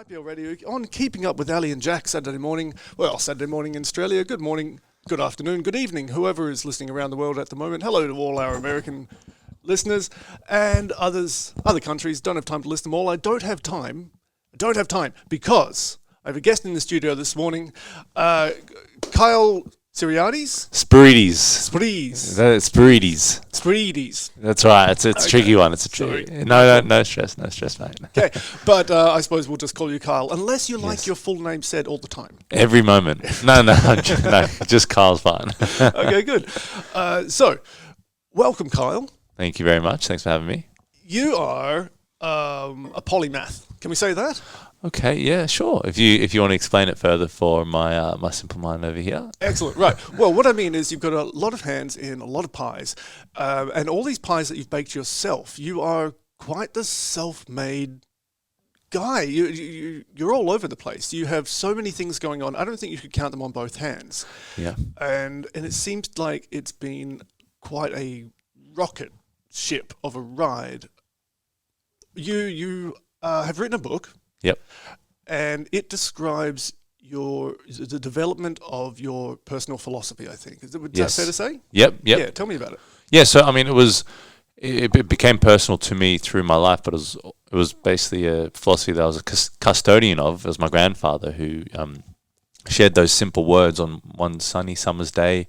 IPL Radio on Keeping Up with Ali and Jack Saturday morning. Well, Saturday morning in Australia. Good morning, good afternoon, good evening, whoever is listening around the world at the moment. Hello to all our American listeners and other countries. Don't have time to list them all. I don't have time because I have a guest in the studio this morning, Kyle Spyrides. Spyrides. That's right. It's a tricky one. It's a tricky. No stress, mate. Okay, but I suppose we'll just call you Kyle, unless you like your full name said all the time. Every moment. No, just Kyle's fine. Okay, good. So, welcome, Kyle. Thank you very much. Thanks for having me. You are a polymath. Can we say that? Okay, yeah, sure. If you want to explain it further for my simple mind over here. Excellent. Right. Well, what I mean is you've got a lot of hands in a lot of pies, and all these pies that you've baked yourself. You are quite the self-made guy. You're all over the place. You have so many things going on. I don't think you could count them on both hands. Yeah. And it seems like it's been quite a rocket ship of a ride. You have written a book. Yep. And it describes the development of your personal philosophy, I think. Would that fair to say? Yep. Yeah, tell me about it. Yeah, so I mean it became personal to me through my life, but it was basically a philosophy that I was a custodian of. It was my grandfather who shared those simple words on one sunny summer's day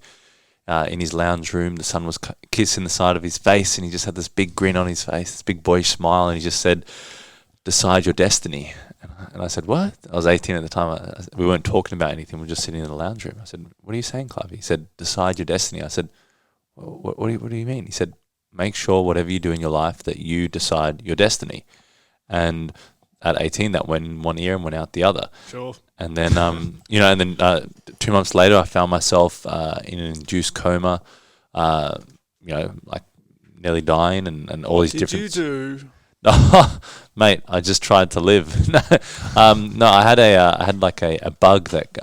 in his lounge room. The sun was kissing the side of his face, and he just had this big grin on his face, this big boyish smile, and he just said, "Decide your destiny." And I said, "What?" I was 18 at the time. We weren't talking about anything. We were just sitting in the lounge room. I said, "What are you saying, Clive?" He said, "Decide your destiny." I said, what do you mean? He said, "Make sure whatever you do in your life that you decide your destiny." And at 18, that went in one ear and went out the other. Sure. And then, 2 months later, I found myself in an induced coma, like nearly dying and all these different... What did you do? Mate, I just tried to live. No, I had a bug that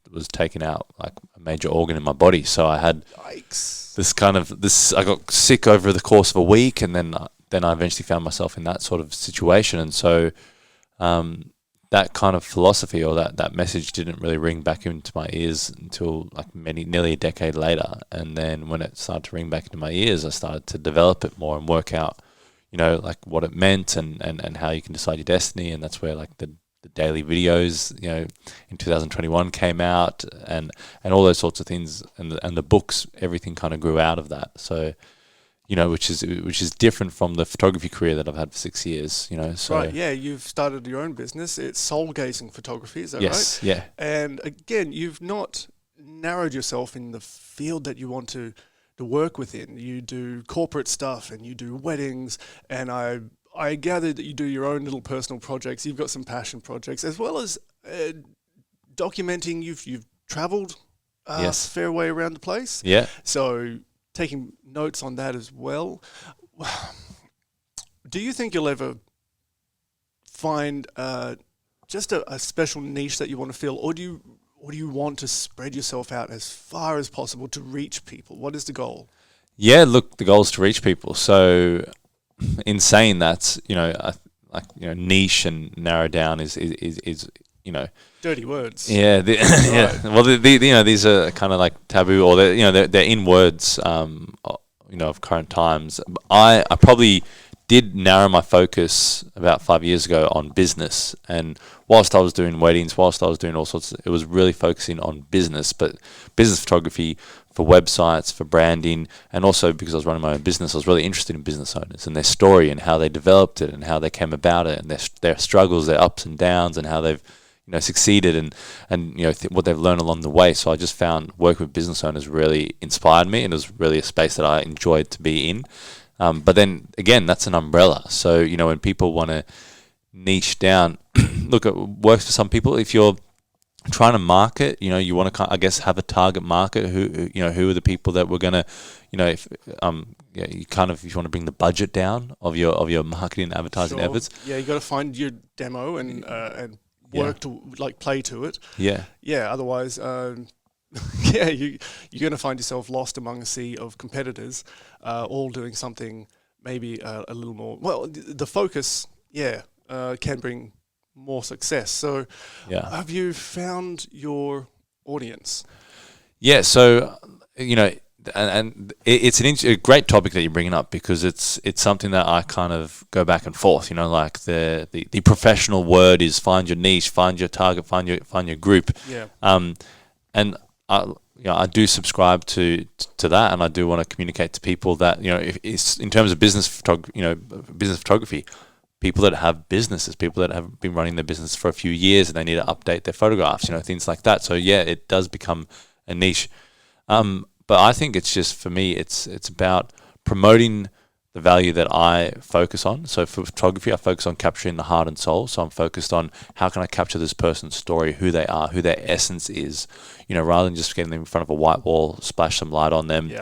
was taking out like a major organ in my body. So I had Yikes. I got sick over the course of a week, and then I eventually found myself in that sort of situation. And so that kind of philosophy or that message didn't really ring back into my ears until nearly a decade later. And then when it started to ring back into my ears, I started to develop it more and work out, what it meant and how you can decide your destiny. And that's where the daily videos, in 2021 came out and all those sorts of things. And the books, everything kind of grew out of that. So, which is different from the photography career that I've had for 6 years, So Right, yeah, you've started your own business. It's soul-gazing photography, is that right? Yes, yeah. And again, you've not narrowed yourself in the field that you want to work within. You do corporate stuff and you do weddings, and I gather that you do your own little personal projects. You've got some passion projects, as well as documenting. You've travelled a fair way around the place. Yeah. So taking notes on that as well. Do you think you'll ever find just a special niche that you want to fill, or do you want to spread yourself out as far as possible to reach people? What is the goal? Yeah, look, the goal is to reach people. So in saying that, niche and narrow down is dirty words. Yeah, yeah. Well, these are kind of like taboo, or they're in words, of current times. I probably did narrow my focus about 5 years ago on business, and whilst I was doing weddings, whilst I was doing all sorts, it was really focusing on business, but business photography for websites, for branding, and also because I was running my own business, I was really interested in business owners and their story and how they developed it and how they came about it and their struggles, their ups and downs, and how they've succeeded and what they've learned along the way. So I just found working with business owners really inspired me, and it was really a space that I enjoyed to be in. But then again, that's an umbrella. So when people want to niche down, look, it works for some people. If you're trying to market, you want to, I guess, have a target market. Who are the people that we're gonna, if you want to bring the budget down of your marketing and advertising efforts. Yeah, you got to find your demo and work to play to it. Yeah. Yeah. Otherwise, you're going to find yourself lost among a sea of competitors, all doing something maybe a little more. Well, the focus can bring more success. So, Yeah. have you found your audience? Yeah, so and it's a great topic that you're bringing up, because it's something that I kind of go back and forth. Like the professional word is find your niche, find your target, find your group. Yeah. And I do subscribe to that, and I do want to communicate to people that if it's in terms of business photography. People that have businesses, people that have been running their business for a few years, and they need to update their photographs, things like that. So yeah, it does become a niche. But I think it's just, for me, it's about promoting the value that I focus on. So for photography, I focus on capturing the heart and soul. So I'm focused on how can I capture this person's story, who they are, who their essence is, rather than just getting them in front of a white wall, splash some light on them. Yeah.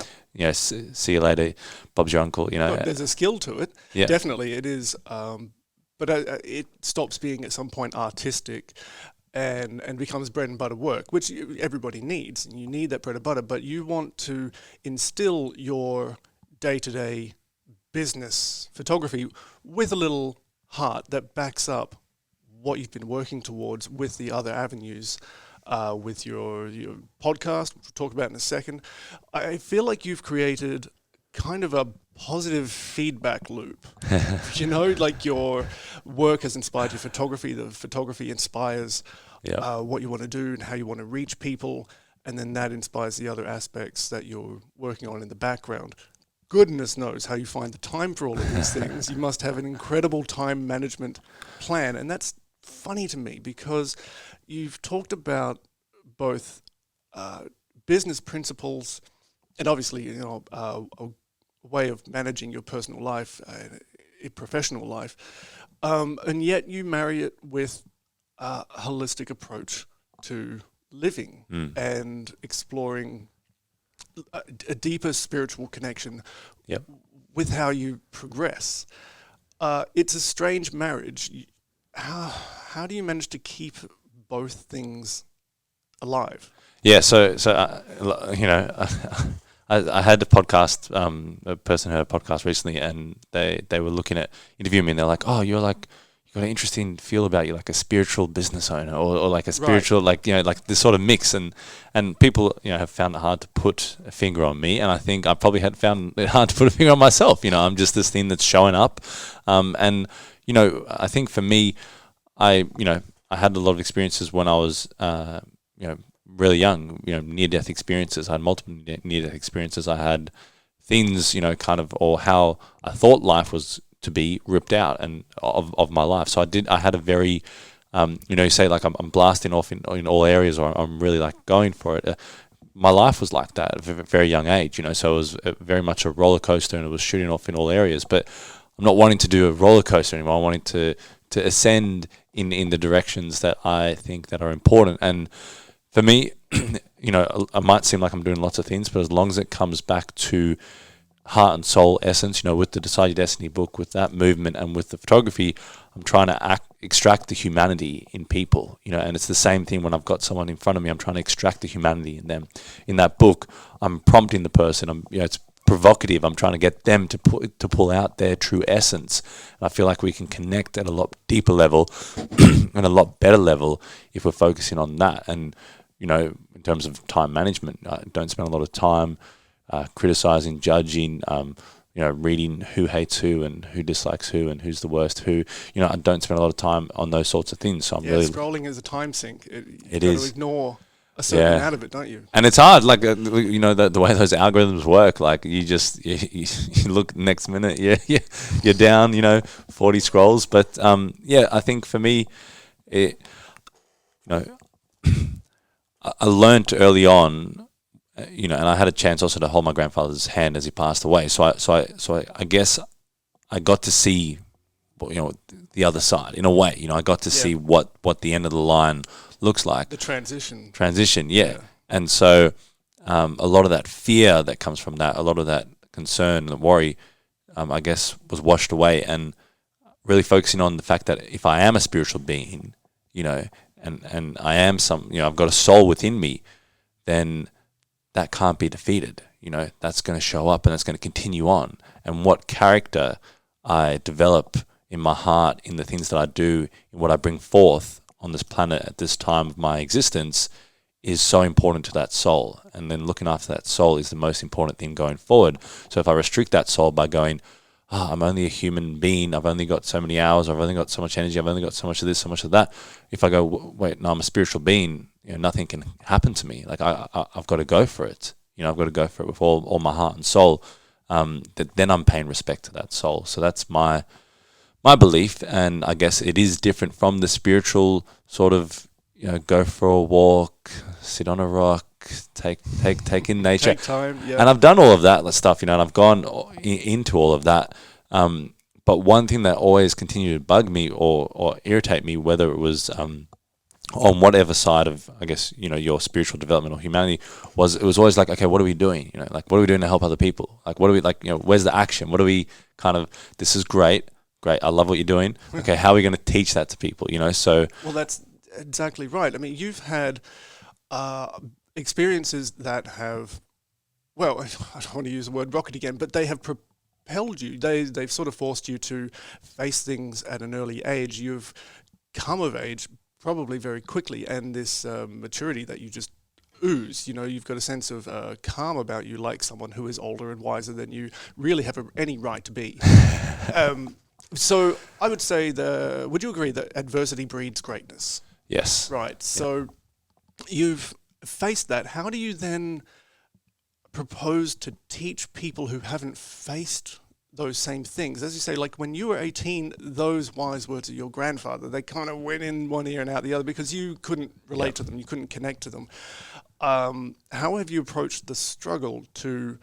See you later, Bob's your uncle. Look, there's a skill to it. Yeah. Definitely, it is. But it stops being at some point artistic, and becomes bread and butter work, which everybody needs. You need that bread and butter, but you want to instill your day-to-day business photography with a little heart that backs up what you've been working towards with the other avenues. With your podcast, which we'll talk about in a second. I feel like you've created kind of a positive feedback loop. Like your work has inspired your photography. The photography inspires what you want to do and how you want to reach people. And then that inspires the other aspects that you're working on in the background. Goodness knows how you find the time for all of these things. You must have an incredible time management plan. And that's funny to me, because you've talked about both business principles and obviously, a way of managing your personal life, professional life, and yet you marry it with a holistic approach to living and exploring a deeper spiritual connection with how you progress. It's a strange marriage. How do you manage to keep both things alive? Yeah, so I had a podcast. A person had a podcast recently, and they were looking at interviewing me, and they're like, "Oh, you got an interesting feel about you, like a spiritual business owner, or like a spiritual, like this sort of mix." And people have found it hard to put a finger on me, and I think I probably had found it hard to put a finger on myself. I'm just this thing that's showing up, and I think for me, I had a lot of experiences when I was really young, near-death experiences. I had multiple near-death experiences. I had things, or how I thought life was to be ripped out and of my life. So I had a very, you say like I'm blasting off in all areas, or I'm really like going for it. My life was like that at a very young age, so it was very much a roller coaster, and it was shooting off in all areas. But I'm not wanting to do a roller coaster anymore. I'm wanting to ascend in the directions that I think that are important. And for me, I might seem like I'm doing lots of things, but as long as it comes back to heart and soul essence, with the Decide Your Destiny book, with that movement, and with the photography, I'm trying to extract the humanity in people, and it's the same thing when I've got someone in front of me. I'm trying to extract the humanity in them. In that book, I'm prompting the person. It's provocative. I'm trying to get them to pull out their true essence. And I feel like we can connect at a lot deeper level and a lot better level if we're focusing on that. And in terms of time management, I don't spend a lot of time criticizing, judging, reading who hates who and who dislikes who and who's the worst who. I don't spend a lot of time on those sorts of things. So I'm really scrolling is a time sink. It you is. got to ignore a certain amount of it, don't you? And it's hard, like the way those algorithms work. Like you just you look next minute, you're down, 40 scrolls. But I think for me, I learned early on, and I had a chance also to hold my grandfather's hand as he passed away. So I guess I got to see, the other side in a way. I got to see what the end of the line looks like. The transition. And so a lot of that fear that comes from that, a lot of that concern and worry, I guess, was washed away, and really focusing on the fact that if I am a spiritual being, and I am I've got a soul within me, then that can't be defeated. That's going to show up, and that's going to continue on. And what character I develop in my heart, in the things that I do, in what I bring forth on this planet at this time of my existence is so important to that soul. And then looking after that soul is the most important thing going forward. So if I restrict that soul by going, I'm only a human being, I've only got so many hours, I've only got so much energy, I've only got so much of this, so much of that. If I go, wait, no, I'm a spiritual being, nothing can happen to me. Like I've got to go for it. I've got to go for it with all my heart and soul. Then I'm paying respect to that soul. So that's my belief, and I guess it is different from the spiritual sort of, go for a walk, sit on a rock, take in nature. Take time, yeah. And I've done all of that stuff, and I've gone into all of that. But one thing that always continued to bug me or irritate me, whether it was on whatever side of, I guess, your spiritual development or humanity, it was always like, okay, what are we doing? Like, what are we doing to help other people? Like, what are we, like, where's the action? What are we kind of, this is great, I love what you're doing. Okay, how are we going to teach that to people, so. Well, that's exactly right. I mean, you've had experiences that have, well, I don't want to use the word rocket again, but they have propelled you. They've sort of forced you to face things at an early age. You've come of age probably very quickly, and this maturity that you just ooze, you've got a sense of calm about you, like someone who is older and wiser than you really have any right to be. So I would say would you agree that adversity breeds greatness? Yes. Right. So you've faced that. How do you then propose to teach people who haven't faced those same things? As you say, like when you were 18, those wise words of your grandfather, they kind of went in one ear and out the other because you couldn't relate to them, you couldn't connect to them. How have you approached the struggle to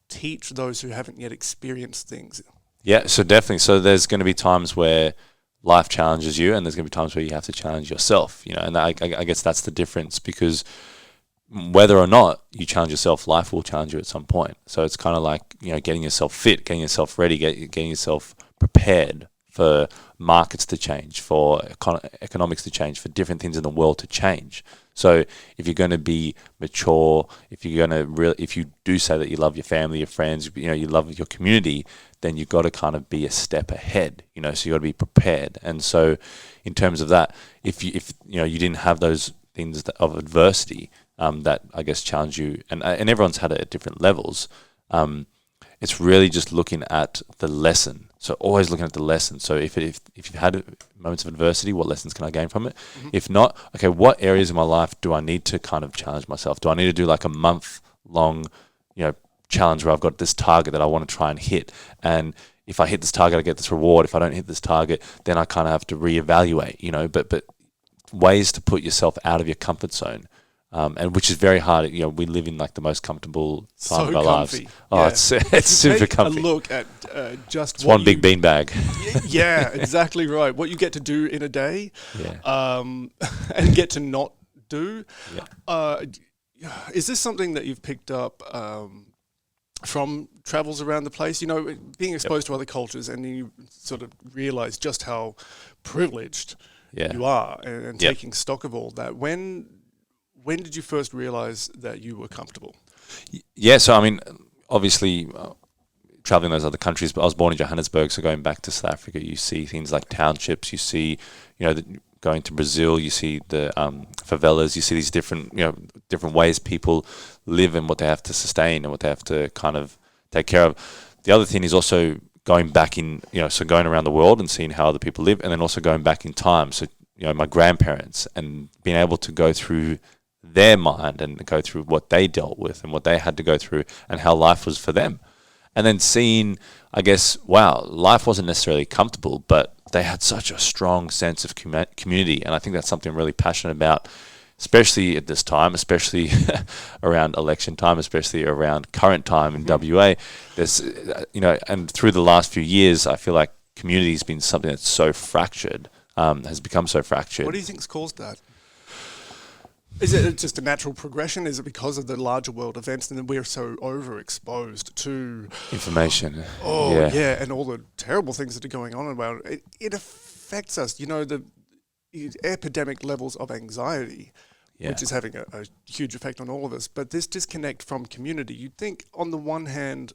teach those who haven't yet experienced things? Yeah, so definitely. So there's going to be times where life challenges you, and there's going to be times where you have to challenge yourself, and I guess that's the difference, because whether or not you challenge yourself, life will challenge you at some point. So it's kind of like, getting yourself fit, getting yourself ready, getting yourself prepared for markets to change, for economics to change, for different things in the world to change. So if you're going to be mature, if you do say that you love your family, your friends, you love your community, then you've got to kind of be a step ahead, so you've got to be prepared. And so in terms of that, if you didn't have those things of adversity that I guess challenge you, and everyone's had it at different levels, it's really just looking at the lesson. So always looking at the lesson. So if you've had moments of adversity, what lessons can I gain from it? Mm-hmm. If not, okay, what areas of my life do I need to kind of challenge myself? Do I need to do like a month-long, challenge where I've got this target that I want to try and hit? And if I hit this target, I get this reward. If I don't hit this target, then I kind of have to reevaluate, but ways to put yourself out of your comfort zone. And which is very hard. We live in like the most comfortable time of our lives. Oh, yeah. It's super comfy. Take a look at just it's one big beanbag. Yeah, exactly right. What you get to do in a day, and get to not do. Yeah. Is this something that you've picked up from travels around the place? Being exposed to other cultures, and you sort of realize just how privileged you are, and taking stock of all that. When did you first realize that you were comfortable? Yeah, so I mean, obviously, traveling those other countries, but I was born in Johannesburg, so going back to South Africa, you see things like townships, you see, going to Brazil, you see the favelas, you see these different ways people live and what they have to sustain and what they have to kind of take care of. The other thing is also going back in, so going around the world and seeing how other people live, and then also going back in time. So, my grandparents, and being able to go through their mind and go through what they dealt with and what they had to go through and how life was for them. And then seeing, I guess, wow, life wasn't necessarily comfortable, but they had such a strong sense of community. And I think that's something I'm really passionate about, especially at this time, especially around election time, especially around current time in WA. There's, and through the last few years, I feel like community has been something that's so fractured, has become so fractured. What do you think's caused that? Is it just a natural progression? Is it because of the larger world events and then we're so overexposed to information? And all the terrible things that are going on about it. It affects us. The epidemic levels of anxiety, which is having a huge effect on all of us. But this disconnect from community, you'd think on the one hand,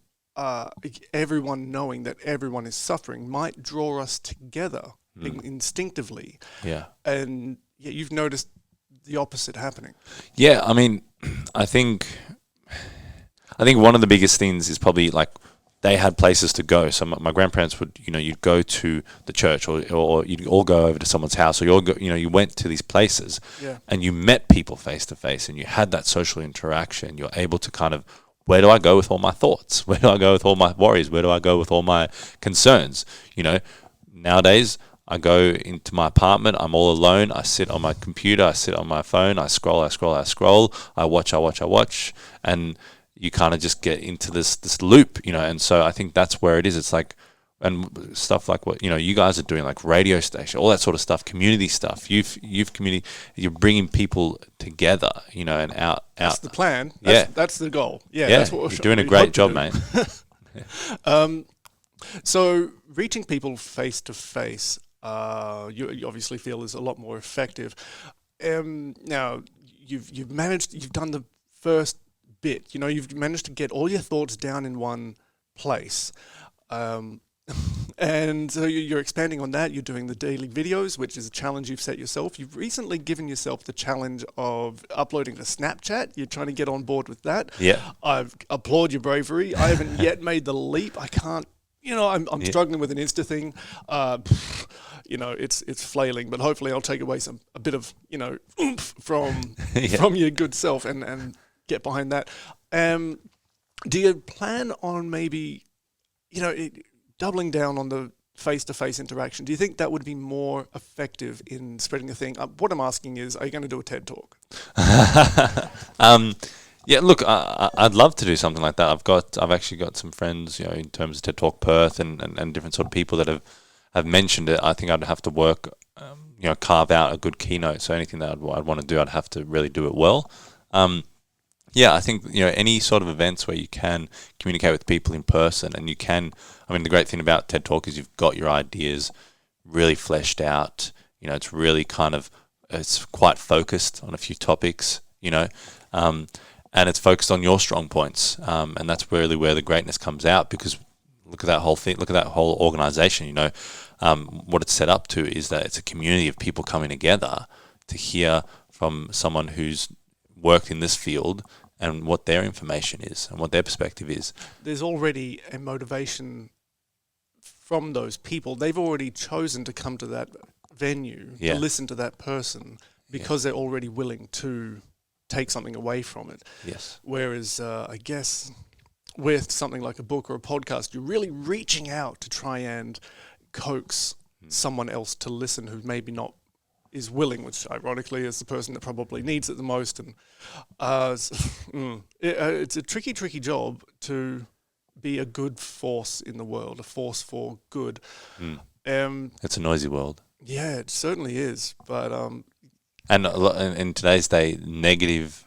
everyone knowing that everyone is suffering might draw us together instinctively. Yeah. And you've noticed the opposite happening. Yeah, I mean, I think one of the biggest things is probably like they had places to go. So my grandparents would, you'd go to the church or you'd all go over to someone's house, or you went to these places, and you met people face to face, and you had that social interaction. You're able to kind of, where do I go with all my thoughts? Where do I go with all my worries? Where do I go with all my concerns? Nowadays, I go into my apartment, I'm all alone, I sit on my computer, I sit on my phone, I scroll, I watch, and you kind of just get into this loop, and so I think that's where it is. It's like, and stuff like what, you guys are doing, like radio station, all that sort of stuff, community stuff, youth community, you're bringing people together, and out. That's the plan. That's the goal. Yeah, that's what you're doing a great job, mate. So reaching people face to face, you obviously feel is a lot more effective. Now you've done the first bit. You've managed to get all your thoughts down in one place, and so you're expanding on that. You're doing the daily videos, which is a challenge you've set yourself. You've recently given yourself the challenge of uploading to Snapchat. You're trying to get on board with that. Yeah, I applaud your bravery. I haven't yet made the leap. I can't. I'm struggling with an Insta thing. It's flailing, but hopefully I'll take away a bit of oomph from your good self and get behind that. Do you plan on maybe doubling down on the face-to-face interaction? Do you think that would be more effective in spreading the thing? What I'm asking is, are you going to do a TED Talk? Yeah, look, I'd love to do something like that. I've actually got some friends, in terms of TED Talk Perth and different sort of people that have mentioned it. I think I'd have to work, carve out a good keynote. So anything that I'd want to do, I'd have to really do it well. I think, any sort of events where you can communicate with people in person, and you can, the great thing about TED Talk is you've got your ideas really fleshed out. It's really it's quite focused on a few topics, and it's focused on your strong points. And that's really where the greatness comes out, because look at that whole thing, look at that whole organization, what it's set up to is that it's a community of people coming together to hear from someone who's worked in this field and what their information is and what their perspective is. There's already a motivation from those people. They've already chosen to come to that venue to listen to that person because they're already willing to take something away from it. Yes. Whereas I guess with something like a book or a podcast, you're really reaching out to try and coax someone else to listen who maybe not is willing, which ironically is the person that probably needs it the most. And it's a tricky job to be a good force in the world, a force for good. It's a noisy world. Yeah, it certainly is. But and in today's day, negative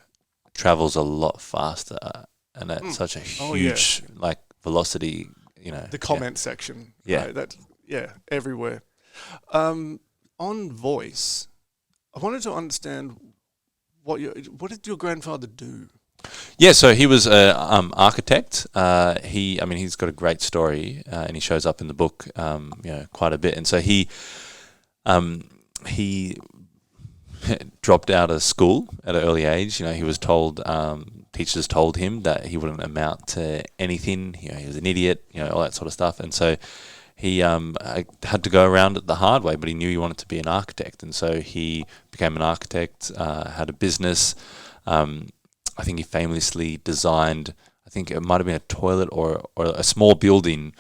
travels a lot faster, and at such a huge velocity. The comment section. Yeah, right? That's everywhere. On voice, I wanted to understand what did your grandfather do? Yeah, so he was an architect. He's got a great story, and he shows up in the book, quite a bit. And so he dropped out of school at an early age. He was told, teachers told him that he wouldn't amount to anything. He was an idiot, all that sort of stuff. And so he had to go around it the hard way, but he knew he wanted to be an architect. And so he became an architect, had a business. I think he famously designed, I think it might have been a toilet or a small building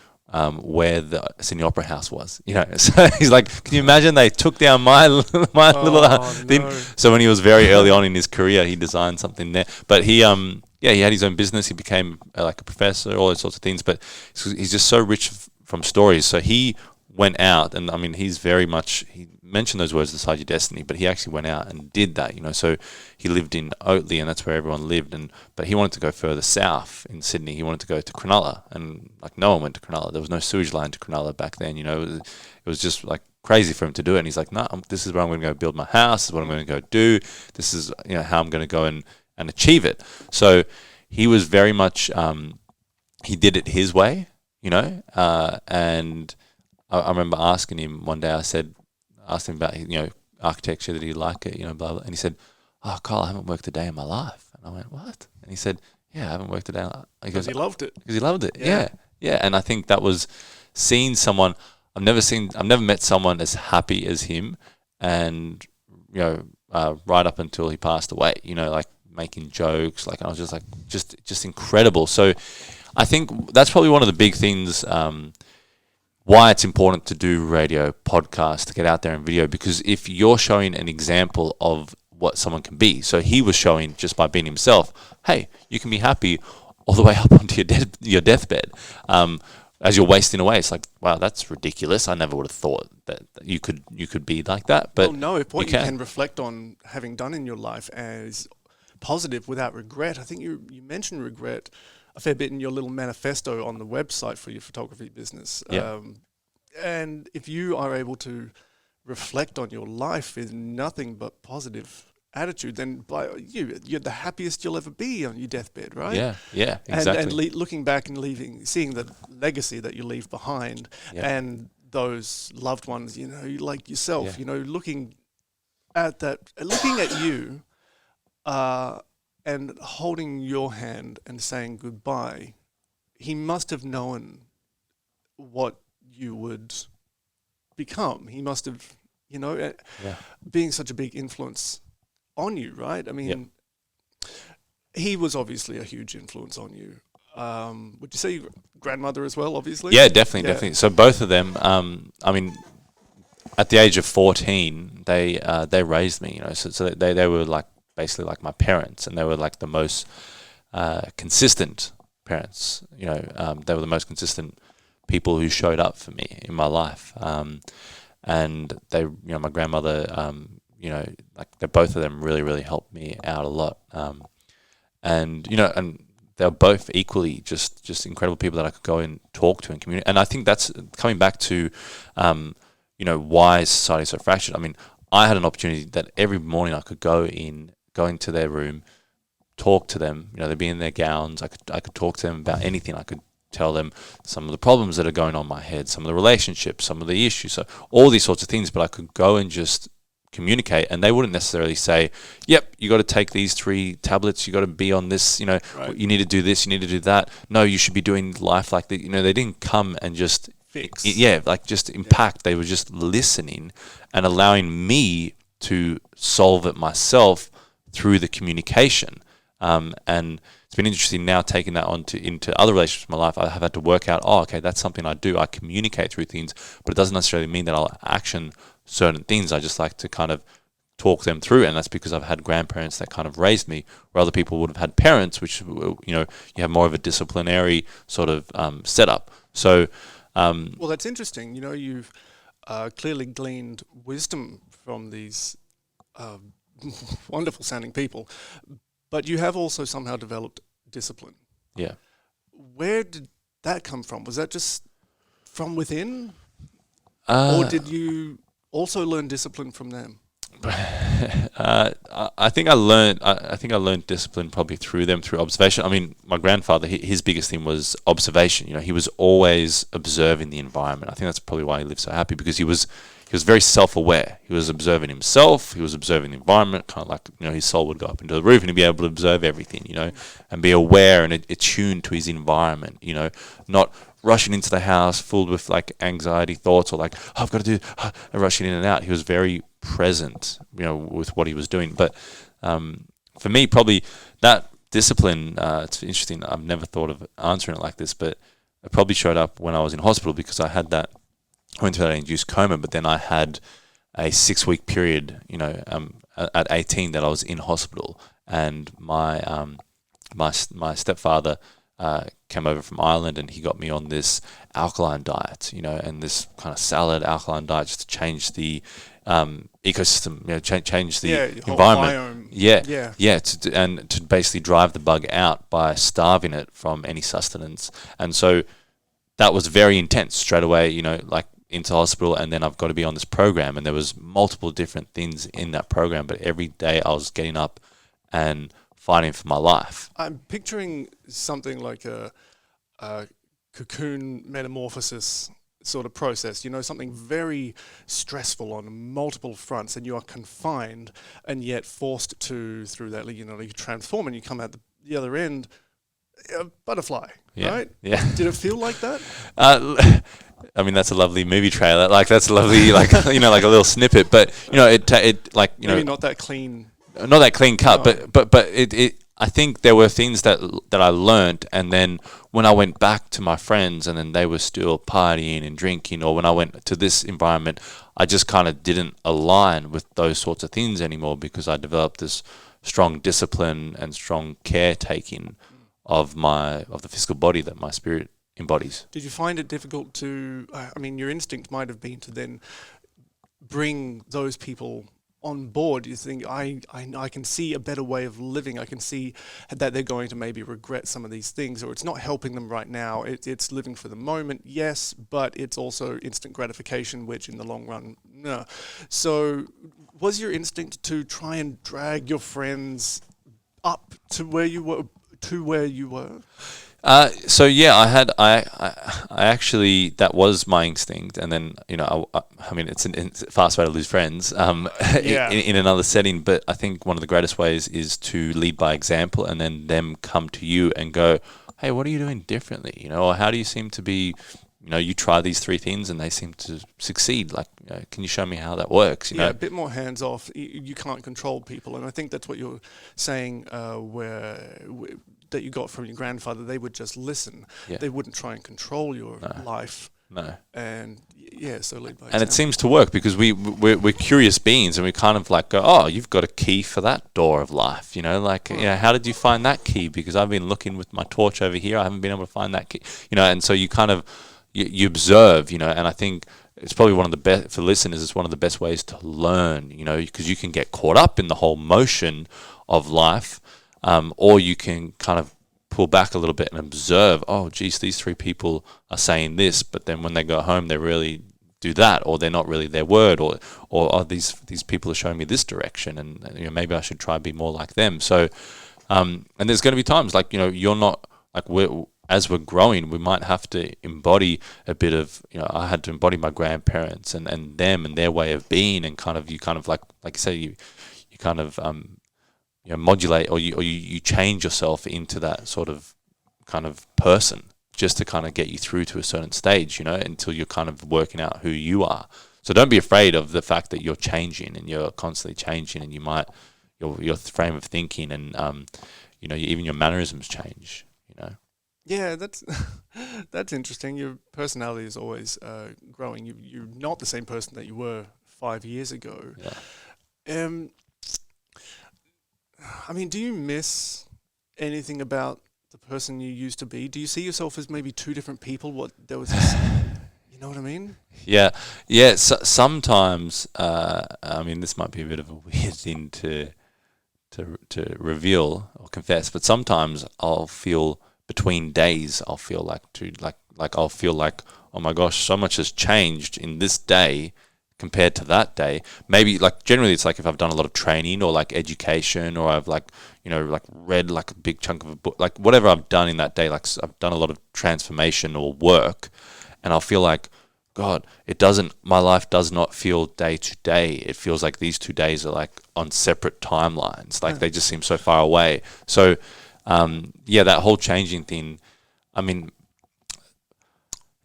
where the Sydney Opera House was. So he's like, can you imagine they took down my little thing? No. So when he was very early on in his career, he designed something there. But he had his own business. He became like a professor, all those sorts of things. But he's just so rich from stories. So he went out, and he's very much, he mentioned those words, decide your destiny, but he actually went out and did that, so he lived in Oatley, and that's where everyone lived, but he wanted to go further south in Sydney. He wanted to go to Cronulla, and no one went to Cronulla. There was no sewage line to Cronulla back then. It was just like crazy for him to do it, and he's like, no, this is where I'm going to go build my house. This is what I'm going to go do. This is how I'm going to go and achieve it. So he was very much he did it his way, and I remember asking him one day. Asked him about architecture, that he liked it, blah blah, and he said, "Oh, Kyle, I haven't worked a day in my life." And I went, "What?" And he said, "Yeah, I haven't worked a day." Because he loved it. Because he loved it. Yeah. And I think that was seeing someone. I've never met someone as happy as him, and right up until he passed away. Like making jokes, like I was just incredible. So I think that's probably one of the big things. Why it's important to do radio, podcast, to get out there and video, because if you're showing an example of what someone can be, so he was showing just by being himself, hey, you can be happy all the way up onto your deathbed, as you're wasting away. It's like, wow, that's ridiculous. I never would have thought that you could be like that. But if what you can reflect on having done in your life as positive without regret. I think you mentioned regret a fair bit in your little manifesto on the website for your photography business. Yeah. And if you are able to reflect on your life with nothing but positive attitude, then you're the happiest you'll ever be on your deathbed, right? Yeah, exactly. And looking back and seeing the legacy that you leave behind, and those loved ones, like yourself, looking at you, and holding your hand and saying goodbye. He must have known what you would become. He must have, being such a big influence on you, right? I mean, he was obviously a huge influence on you. Would you say your grandmother as well, obviously? Yeah, definitely. So both of them, I mean, at the age of 14, they raised me, so they were like basically like my parents, and they were like the most consistent parents. They were the most consistent people who showed up for me in my life. And they, my grandmother, like both of them really, really helped me out a lot. And they're both equally just incredible people that I could go and talk to and communicate. And I think that's coming back to, why society is so fractured. I mean, I had an opportunity that every morning I could go into their room, talk to them. They'd be in their gowns. I could talk to them about anything. I could tell them some of the problems that are going on in my head, some of the relationships, some of the issues, so all these sorts of things. But I could go and just communicate, and they wouldn't necessarily say, "Yep, you got to take these 3 tablets. You got to be on this. Right. You need to do this. You need to do that. No, you should be doing life like that." They didn't come and just fix. Just impact. They were just listening and allowing me to solve it myself through the communication. And it's been interesting now taking that into other relationships in my life. I have had to work out, okay, that's something I do. I communicate through things, but it doesn't necessarily mean that I'll action certain things. I just like to kind of talk them through, and that's because I've had grandparents that kind of raised me, where other people would have had parents, which, you have more of a disciplinary sort of setup. So, well, that's interesting. You've clearly gleaned wisdom from these wonderful sounding people, but you have also somehow developed discipline. Yeah. Where did that come from? Was that just from within? Or did you also learn discipline from them? I think I learned discipline probably through observation. I mean, my grandfather, his biggest thing was observation. He was always observing the environment. I think that's probably why he lived so happy, because he was very self-aware. He was observing himself. He was observing the environment. Kind of like his soul would go up into the roof and he'd be able to observe everything. And be aware and attuned to his environment. Not rushing into the house filled with like anxiety thoughts, or like, I've got to do, rushing in and out. He was very present, with what he was doing. But for me, probably that discipline, it's interesting. I've never thought of answering it like this, but it probably showed up when I was in hospital, because I went through that induced coma, but then I had a 6-week period, at 18 that I was in hospital, and my stepfather came over from Ireland, and he got me on this alkaline diet, and this kind of salad alkaline diet, just to change the ecosystem, change the environment. To basically drive the bug out by starving it from any sustenance. And so that was very intense straight away, like into hospital, and then I've got to be on this program, and there was multiple different things in that program, but every day I was getting up and fighting for my life. I'm picturing something like a cocoon metamorphosis sort of process, something very stressful on multiple fronts, and you are confined and yet forced to, through that, you transform and you come out the other end a butterfly, right? Yeah. Did it feel like that? I mean, that's a lovely movie trailer. Like, that's a lovely, like, like a little snippet. But, Maybe not that clean. Not that clean cut, No. but I think there were things that I learned, and then when I went back to my friends, and then they were still partying and drinking, or when I went to this environment, I just kind of didn't align with those sorts of things anymore, because I developed this strong discipline and strong caretaking of the physical body that my spirit embodies. Did you find it difficult to? I mean, your instinct might have been to then bring those people on board. You think, I can see a better way of living. I can see that they're going to maybe regret some of these things, or it's not helping them right now. It's living for the moment, yes, but it's also instant gratification, which in the long run, no. So was your instinct to try and drag your friends up to where you were? So yeah, I actually, that was my instinct, and then I mean it's a fast way to lose friends in another setting. But I think one of the greatest ways is to lead by example, and then them come to you and go, "Hey, what are you doing differently? Or how do you seem to be? You try these 3 things and they seem to succeed. Like, can you show me how that works? A bit more hands off. You can't control people, and I think that's what you're saying. That you got from your grandfather, they would just listen. Yeah. They wouldn't try and control your life. No. And so lead by example. And it seems to work, because we're curious beings, and we kind of like go, oh, you've got a key for that door of life, how did you find that key? Because I've been looking with my torch over here, I haven't been able to find that key, and so you kind of you observe, and I think it's probably one of the best for listeners. It's one of the best ways to learn, because you can get caught up in the whole motion of life. Or you can kind of pull back a little bit and observe, oh, geez, these 3 people are saying this, but then when they go home, they really do that, or they're not really their word, or oh, these people are showing me this direction, and maybe I should try and be more like them. So, and there's going to be times like, you're not, like, as we're growing, we might have to embody a bit of, I had to embody my grandparents and them and their way of being, and you like you say, you kind of, modulate, or you change yourself into that sort of kind of person, just to kind of get you through to a certain stage, until you're kind of working out who you are. So don't be afraid of the fact that you're changing, and you're constantly changing, and you might, your frame of thinking and, even your mannerisms change, Yeah, that's interesting. Your personality is always growing. You're not the same person that you were 5 years ago. Yeah. I mean, do you miss anything about the person you used to be? Do you see yourself as maybe 2 different people? You know what I mean? Yeah. So, sometimes, I mean, this might be a bit of a weird thing to reveal or confess, but sometimes I'll feel between days. I'll feel I'll feel like, oh my gosh, so much has changed in this day compared to that day. Maybe like generally it's like if I've done a lot of training or like education, or I've read like a big chunk of a book, like whatever I've done in that day, like I've done a lot of transformational work, and I'll feel like, God, my life does not feel day to day. It feels like these 2 days are like on separate timelines. Like they just seem so far away. So that whole changing thing, I mean,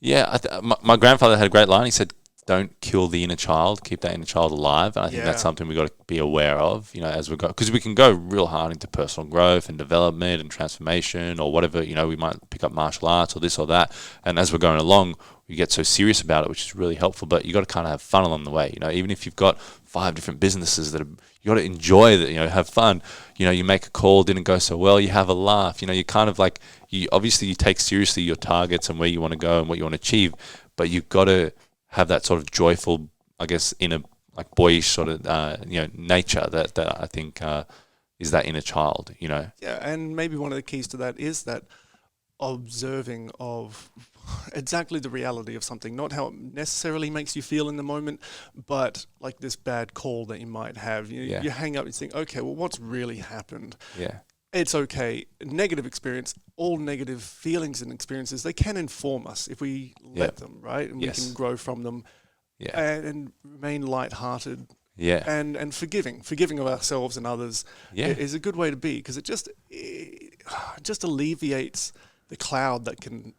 my grandfather had a great line. He said, don't kill the inner child, keep that inner child alive. And I think that's something we've got to be aware of, as we go, because we can go real hard into personal growth and development and transformation or whatever, we might pick up martial arts or this or that. And as we're going along, we get so serious about it, which is really helpful, but you got to kind of have fun along the way. Even if you've got 5 different businesses you got to enjoy that, have fun. You make a call, didn't go so well, you have a laugh, you kind of like, you take seriously your targets and where you want to go and what you want to achieve, but you've got to have that sort of joyful, I guess, inner, like boyish sort of, nature that I think is that inner child, Yeah, and maybe one of the keys to that is that observing of exactly the reality of something, not how it necessarily makes you feel in the moment, but like this bad call that you might have. You hang up and think, okay, well, what's really happened? Yeah. it's okay. Negative experience, all negative feelings and experiences, they can inform us if we let them, right? And we can grow from them and remain lighthearted. Yeah. And forgiving of ourselves and others is a good way to be, because it just alleviates the cloud that can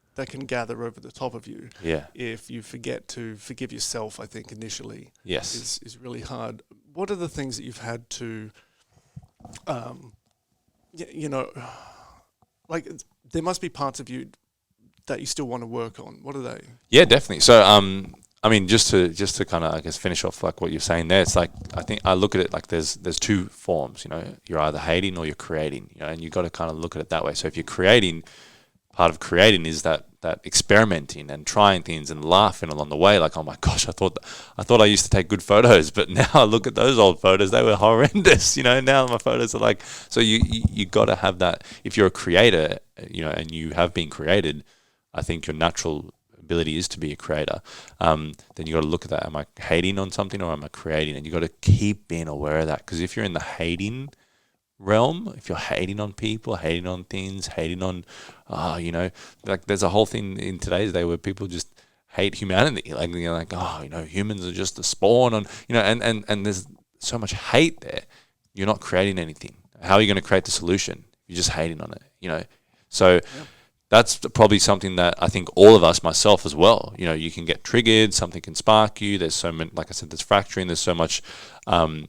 gather over the top of you. Yeah. If you forget to forgive yourself, I think initially is really hard. What are the things that you've had to, like there must be parts of you that you still want to work on. What are they? Yeah, definitely. So, I mean, just to kind of, I guess, finish off like what you're saying there, it's like, I think I look at it like there's two forms, you're either hating or you're creating, and you've got to kind of look at it that way. So if you're creating, part of creating is that experimenting and trying things and laughing along the way, like, oh my gosh, I thought I used to take good photos, but now I look at those old photos, they were horrendous, now my photos are like, so you got to have that. If you're a creator, and you have been created, I think your natural ability is to be a creator, then you got to look at that. Am I hating on something or am I creating? And you got to keep being aware of that, because if you're in the hating realm, if you're hating on people, hating on things, hating on, like there's a whole thing in today's day where people just hate humanity. Like, humans are just a spawn on, and there's so much hate there. You're not creating anything. How are you going to create the solution? You're just hating on it, So that's probably something that I think all of us, myself as well, you can get triggered, something can spark you. There's so many, like I said, there's fracturing, there's so much, I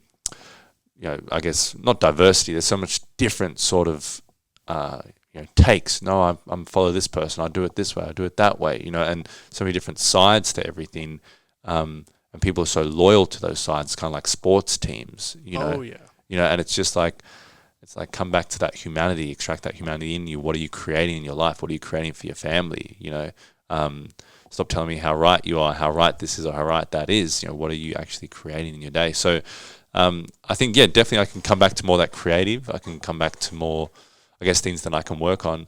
guess not diversity. There's so much different sort of, takes. No, I'm follow this person. I do it this way. I do it that way. And so many different sides to everything. And people are so loyal to those sides, kind of like sports teams. And it's just like, come back to that humanity, extract that humanity in you. What are you creating in your life? What are you creating for your family? Stop telling me how right you are, how right this is, or how right that is. What are you actually creating in your day? So, I think, definitely I can come back to more that creative. I can come back to more, I guess, things that I can work on.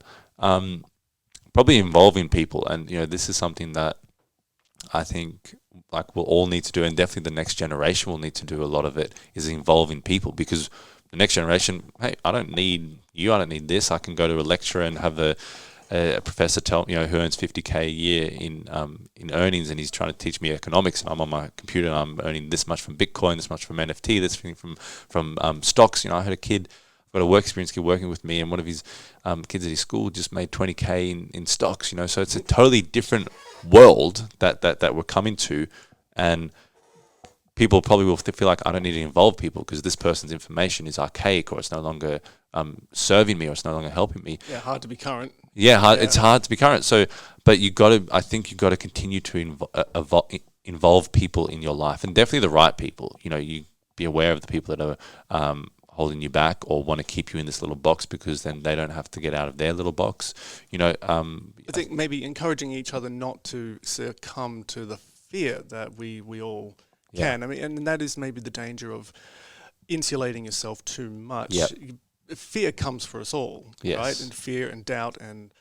Probably involving people. And, this is something that I think like we'll all need to do, and definitely the next generation will need to do a lot of it, is involving people, because the next generation, hey, I don't need you, I don't need this. I can go to a lecture and have a professor tell who earns $50K a year in earnings, and he's trying to teach me economics, and I'm on my computer and I'm earning this much from Bitcoin, this much from NFT, this thing from stocks. I had a kid, I've got a work experience kid working with me, and one of his kids at his school just made 20K in stocks. So it's a totally different world that we're coming to, and people probably will feel like I don't need to involve people because this person's information is archaic, or it's no longer serving me, or it's no longer helping me. Yeah, hard to be current. It's hard to be current. So, but I think you've got to continue to involve people in your life, and definitely the right people. You be aware of the people that are holding you back or want to keep you in this little box, because then they don't have to get out of their little box. I think maybe encouraging each other not to succumb to the fear that we all can. I mean, and that is maybe the danger of insulating yourself too much. Yep. Fear comes for us all, yes. right? And fear and doubt and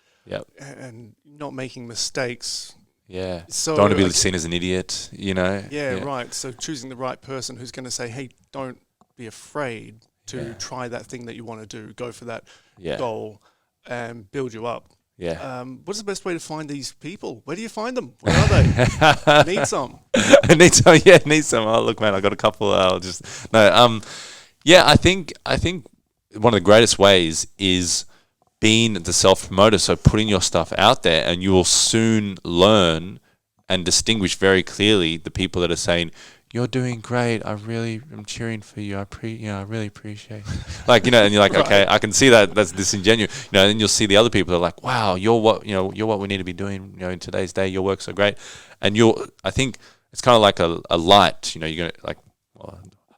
not making mistakes. Yeah. So don't want to be seen as an idiot, Yeah, right. So choosing the right person who's going to say, hey, don't be afraid to try that thing that you want to do. Go for that goal and build you up. Yeah. What's the best way to find these people? Where do you find them? Where are they? Need some. I need some. Yeah, need some. Oh, look, man, I got a couple. I think one of the greatest ways is being the self-promoter. So putting your stuff out there, and you will soon learn and distinguish very clearly the people that are saying, "You're doing great. I really am cheering for you. I really appreciate it." And you're like, right. Okay, I can see that that's disingenuous. And then you'll see the other people that are like, "Wow, you're what we need to be doing. In today's day, your work's so great." And I think it's kind of like a light. You're gonna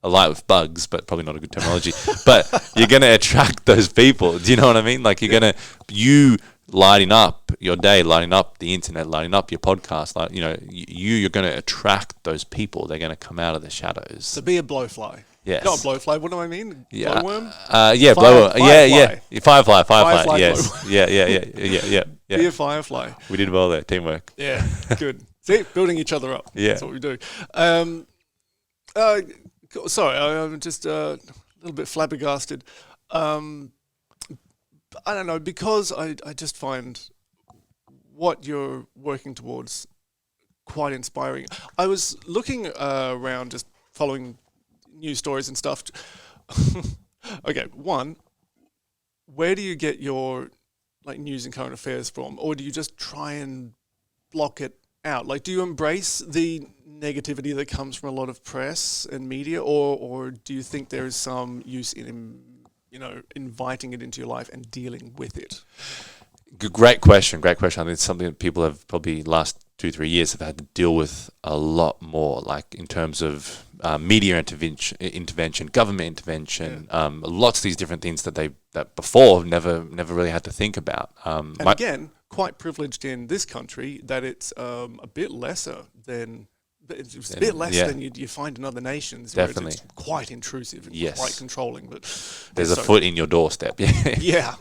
a light with bugs, but probably not a good terminology. But you're gonna attract those people. Do you know what I mean? Like you lighting up your day, lighting up the internet, lighting up your podcast, you're going to attract those people. They're going to come out of the shadows. So be a blowfly. Yes. Not a blowfly. What do I mean? Yeah. Blowworm? Blower. Yeah. Firefly. Firefly, Yes. Yeah. Be a firefly. We did well there. Teamwork. Yeah. Good. See, building each other up. Yeah. That's what we do. Sorry, I'm just a little bit flabbergasted. I don't know, because I just find what you're working towards quite inspiring. I was looking around, just following news stories and stuff. Okay, one, where do you get your like news and current affairs from, or do you just try and block it out? Like, do you embrace the negativity that comes from a lot of press and media, or do you think there is some use in inviting it into your life and dealing with it? Great question. Great question. I think it's something that people have probably last 2-3 years have had to deal with a lot more, like in terms of media intervention, government intervention, lots of these different things that before never really had to think about. And again, quite privileged in this country that it's a bit lesser than. It's a bit less than you find in other nations. Definitely. Where it's quite intrusive and quite controlling. But there's a foot in your doorstep. Yeah.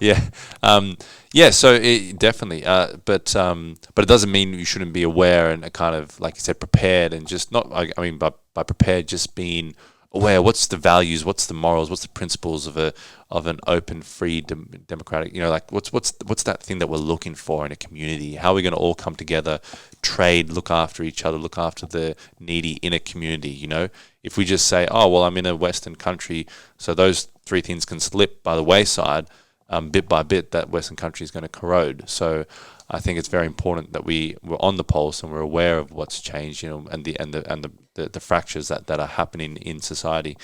So it definitely. But it doesn't mean you shouldn't be aware and kind of, like you said, prepared, and just not. I mean, by prepared, just being aware. What's the values? What's the morals? What's the principles of an open, free, democratic? Like what's that thing that we're looking for in a community? How are we going to all come together, trade, look after each other, look after the needy in a community? If we just say, oh well, I'm in a Western country, so those three things can slip by the wayside, bit by bit, that Western country is going to corrode. So I think it's very important that we're on the pulse and we're aware of what's changed, and the fractures that are happening in society.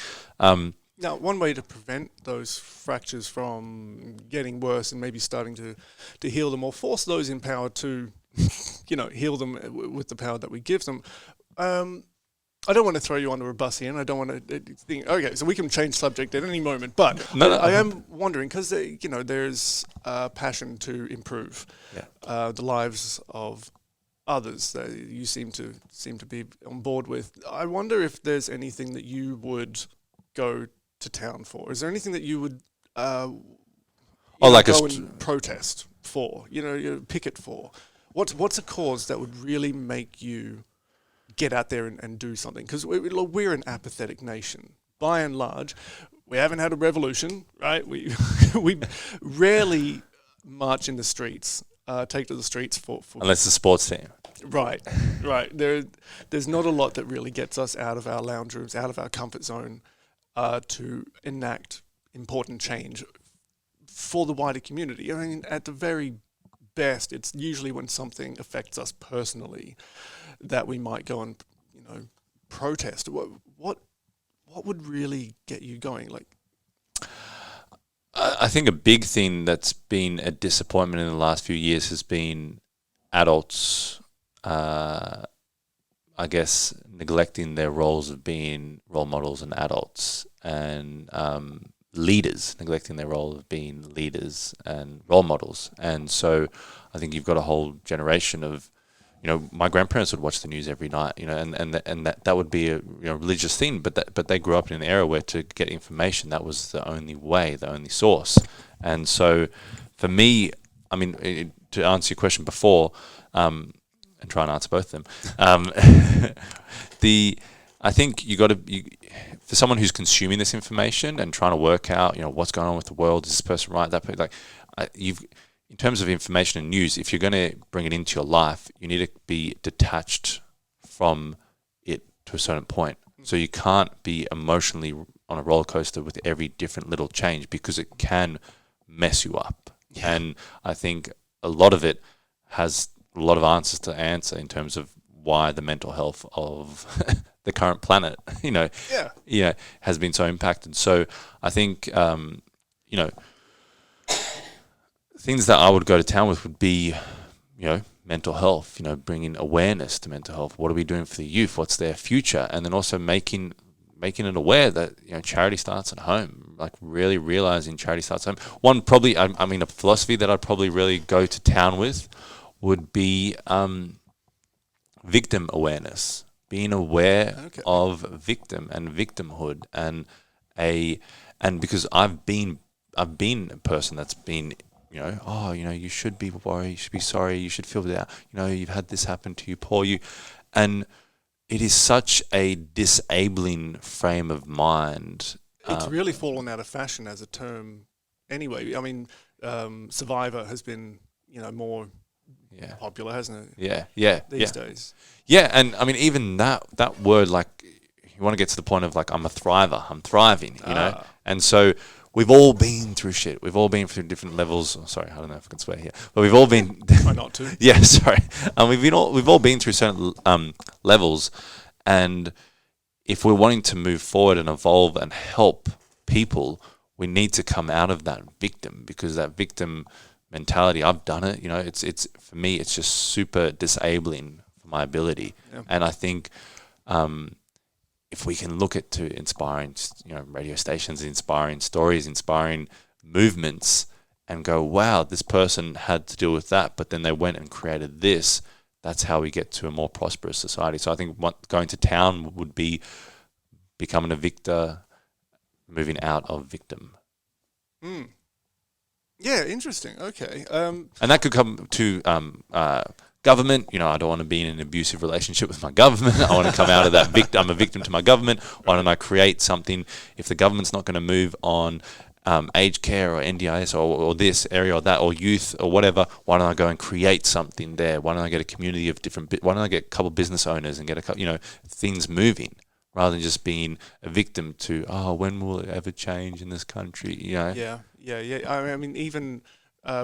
Now, one way to prevent those fractures from getting worse and maybe starting to heal them, or force those in power to, heal them with the power that we give them. I don't want to throw you under a bus here, and I don't want to think, okay, so we can change subject at any moment, but I am wondering, because, there's a passion to improve the lives of others that you seem to be on board with. I wonder if there's anything that you would go to town for. Is there anything that you would go and protest for, picket for? What's a cause that would really make you get out there and do something? Because we're an apathetic nation. By and large, we haven't had a revolution, right? We rarely march in the streets, take to the streets for unless the sports team. Right. There's not a lot that really gets us out of our lounge rooms, out of our comfort zone, to enact important change for the wider community. I mean, at the very best, it's usually when something affects us personally that we might go and protest. What would really get you going? Like, I think a big thing that's been a disappointment in the last few years has been adults, I guess, neglecting their roles of being role models and adults, and leaders neglecting their role of being leaders and role models. And so I think you've got a whole generation of, my grandparents would watch the news every night, and that would be a religious thing, but they grew up in an era where to get information, that was the only way, the only source. And so for me, I mean, to answer your question before, and try and answer both of them, I think for someone who's consuming this information and trying to work out, what's going on with the world, is this person right, that person, in terms of information and news, if you're going to bring it into your life, you need to be detached from it to a certain point. So you can't be emotionally on a roller coaster with every different little change, because it can mess you up. Yeah. And I think a lot of it has a lot of answers to answer in terms of why the mental health of the current planet, has been so impacted. So I think, things that I would go to town with would be, mental health, bringing awareness to mental health. What are we doing for the youth? What's their future? And then also making it aware that, charity starts at home, like really realizing charity starts at home. One probably, a philosophy that I'd probably really go to town with would be victim awareness, being aware of victim and victimhood, and because I've been a person that's been, you should be worried, you should be sorry, you should feel that, you've had this happen to you, poor you. And it is such a disabling frame of mind. It's really fallen out of fashion as a term anyway. I mean, Survivor has been, more Yeah. popular, hasn't it? Yeah. These days. Yeah, and I mean, even that word, like, you want to get to the point of like, I'm a thriver, I'm thriving, and so we've all been through shit. We've all been through different levels. Oh, sorry, I don't know if I can swear here, but we've all been. Try not to. Yeah, sorry. We've all been through certain levels, and if we're wanting to move forward and evolve and help people, we need to come out of that victim, because that victim mentality, I've done it. It's for me, it's just super disabling for my ability. Yeah. And I think if we can look at to inspiring, radio stations, inspiring stories, inspiring movements, and go, wow, this person had to deal with that, but then they went and created this. That's how we get to a more prosperous society. So I think going to town would be becoming a victor, moving out of victim. Yeah, interesting. Okay. And that could come to government. I don't want to be in an abusive relationship with my government. I want to come out of that victim. I'm a victim to my government. Why don't I create something? If the government's not going to move on aged care or NDIS or this area or that or youth or whatever, why don't I go and create something there? Why don't I get a community of different? Why don't I get a couple of business owners and get a couple, things moving, rather than just being a victim to, when will it ever change in this country? Yeah. I mean, even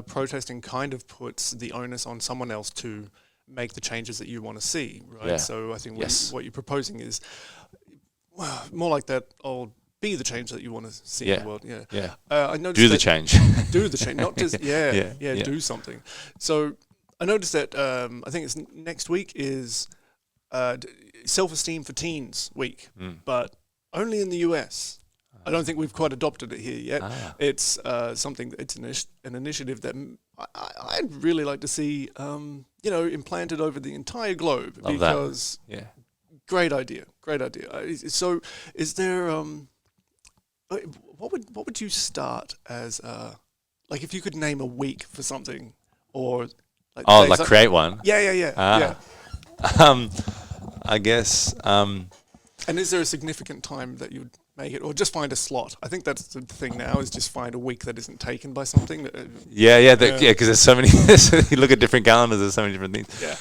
protesting kind of puts the onus on someone else to make the changes that you want to see, right? Yeah. So I think what you're proposing is more like that old, be the change that you want to see in the world. Yeah. I noticed do the change. Do the change, not just do something. So I noticed that I think it's next week is Self-Esteem for Teens Week, but only in the US. I don't think we've quite adopted it here yet. It's something. It's an initiative that I'd really like to see, implanted over the entire globe. Love because that. Yeah. Great idea. So, is there what would you start as like if you could name a week for something, or like create one? Yeah. I guess. And is there a significant time that you'd make it, or just find a slot? I think that's the thing now, is just find a week that isn't taken by something. Because there's so many. You look at different calendars, there's so many different things. Yeah.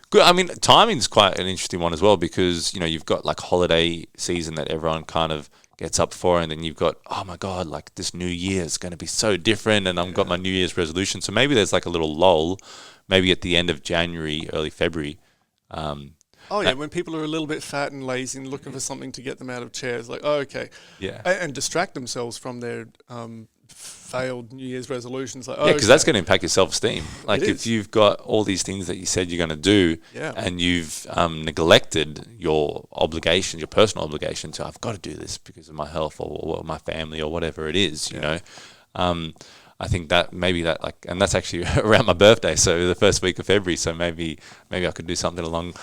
Good. I mean, timing's quite an interesting one as well, because you've got like holiday season that everyone kind of gets up for, and then you've got, oh my God, like this new year is going to be so different, and I've got my New Year's resolution. So maybe there's like a little lull, maybe at the end of January, early February. When people are a little bit fat and lazy and looking for something to get them out of chairs, like, okay. Yeah. And distract themselves from their failed New Year's resolutions. Like, because that's going to impact your self-esteem. Like if you've got all these things that you said you're going to do, and you've neglected your obligation, your personal obligation to, I've got to do this because of my health or my family or whatever it is, I think that maybe that, like, and that's actually around my birthday, so the first week of February. So maybe I could do something along